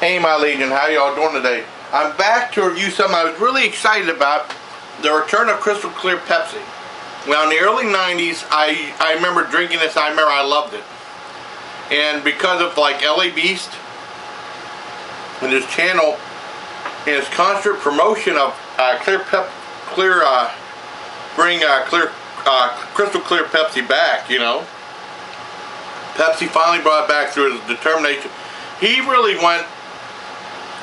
Hey my Legion, how y'all doing today? I'm back to review something I was really excited about, the return of crystal clear Pepsi. Well, in the early 90s, I remember drinking this, I remember I loved it. And because of like a.k.a. Beast and his channel and his constant promotion of crystal clear Pepsi back, you know. Pepsi finally brought it back through his determination. He really went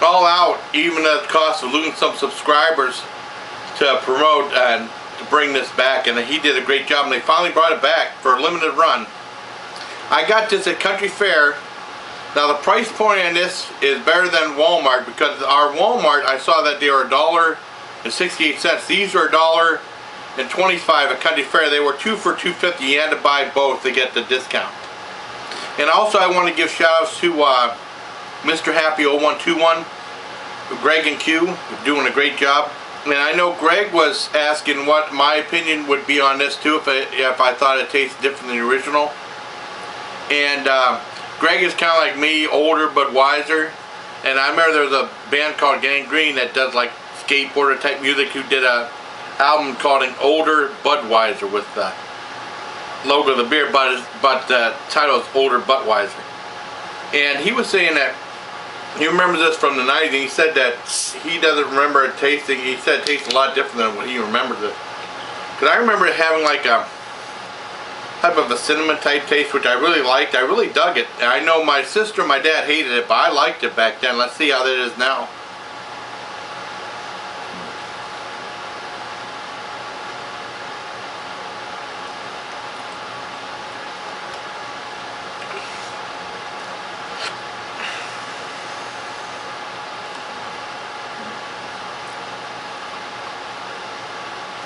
all out, even at the cost of losing some subscribers, to promote and to bring this back, and he did a great job, and they finally brought it back for a limited run. I got this at Country Fair. Now the price point on this is better than Walmart, because our Walmart, I saw that they were $1.68. These are $1.25 at Country Fair. They were 2 for $2.50. You had to buy both to get the discount. And also I want to give shout outs to Mr. Happy 0121, Greg and Q, doing a great job. And I know Greg was asking what my opinion would be on this too, if I thought it tasted different than the original. And Greg is kind of like me, older but wiser. And I remember there was a band called Gang Green that does like skateboarder type music, who did a album called An Older Budweiser with the logo of the beer, but the title is Older Budweiser. And he was saying that he remembers this from the 90s, and he said that he doesn't remember it tasting. He said it tastes a lot different than what he remembers it. Because I remember it having like a type of a cinnamon type taste, which I really liked. I really dug it. And I know my sister and my dad hated it, but I liked it back then. Let's see how that is now.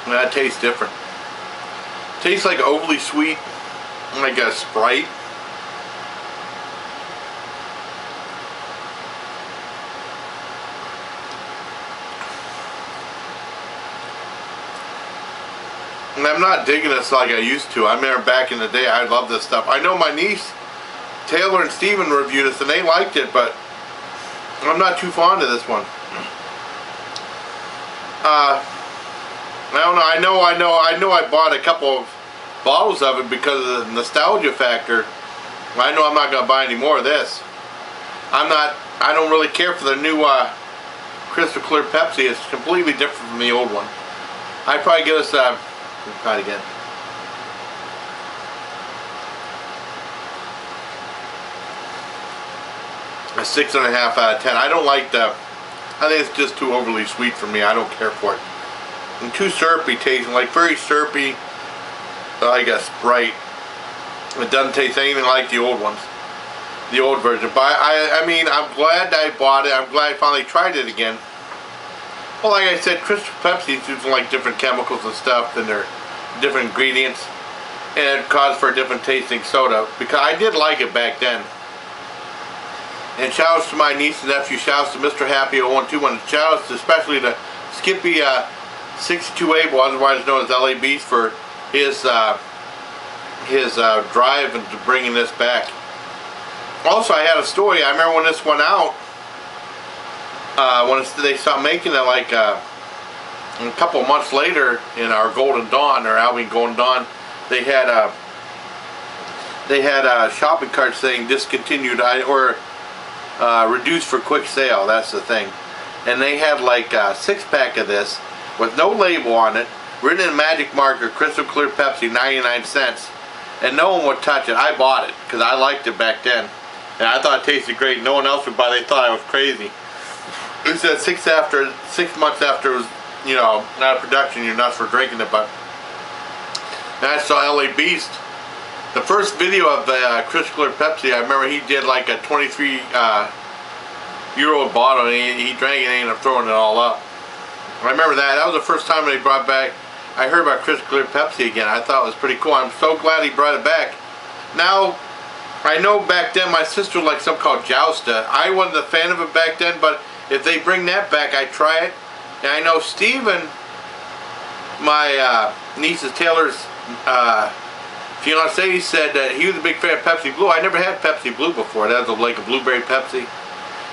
That tastes different. Tastes like overly sweet, like a Sprite. And I'm not digging this like I used to. I remember back in the day, I loved this stuff. I know my niece, Taylor and Steven reviewed this and they liked it, but I'm not too fond of this one. I don't know. I know I bought a couple of bottles of it because of the nostalgia factor. I know I'm not going to buy any more of this. I don't really care for the new crystal clear Pepsi. It's completely different from the old one. I'd probably give this let's try it again. A 6.5 out of 10. I don't like I think it's just too overly sweet for me. I don't care for it. And too syrupy tasting, like very syrupy, like a Sprite. It doesn't taste anything like the old ones, the old version. But I mean, I'm glad I bought it. I'm glad I finally tried it again. Well, like I said, Crystal Pepsi's using like different chemicals and stuff, and they're different ingredients, and it caused for a different tasting soda. Because I did like it back then. And shout outs to my niece and nephew. Shout outs to Mr. Happy 0121. Shout outs especially to Skippy 62A, otherwise known as a.k.a. Beast, for his drive into bringing this back. Also, I had a story. I remember when this went out, when they stopped making it, like a couple of months later, in our Golden Dawn, or Albion Golden Dawn, they had a shopping cart saying discontinued or reduced for quick sale. That's the thing. And they had like a 6-pack of this with no label on it, written in magic marker, crystal clear Pepsi, 99 cents, and no one would touch it. I bought it because I liked it back then, and I thought it tasted great. No one else would buy it. They thought I was crazy. It said 6 months after it was, you know, out of production, you're nuts for drinking it. But and I saw a.k.a. Beast, the first video of the crystal clear Pepsi. I remember he did like a 23 year-old bottle, and he drank it and ended up throwing it all up. I remember that. That was the first time they brought back, I heard about crystal clear Pepsi again. I thought it was pretty cool. I'm so glad he brought it back. Now, I know back then my sister liked something called Jousta. I wasn't a fan of it back then, but if they bring that back, I'd try it. And I know Steven, my niece's Taylor's fiance, said that he was a big fan of Pepsi Blue. I never had Pepsi Blue before. That was like a blueberry Pepsi.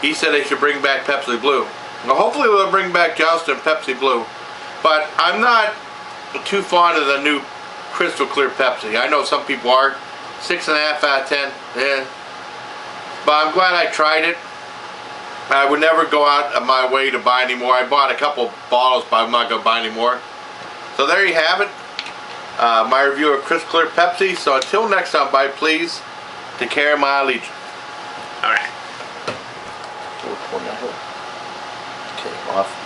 he said they should bring back Pepsi Blue. Now hopefully they'll bring back Johnston Pepsi Blue. But I'm not too fond of the new crystal clear Pepsi. I know some people are. 6.5 out of 10. Yeah. But I'm glad I tried it. I would never go out of my way to buy any more. I bought a couple bottles, but I'm not going to buy any more. So there you have it. My review of crystal clear Pepsi. So until next time, bye please. Take care of my allegiance. Alright. Okay, off.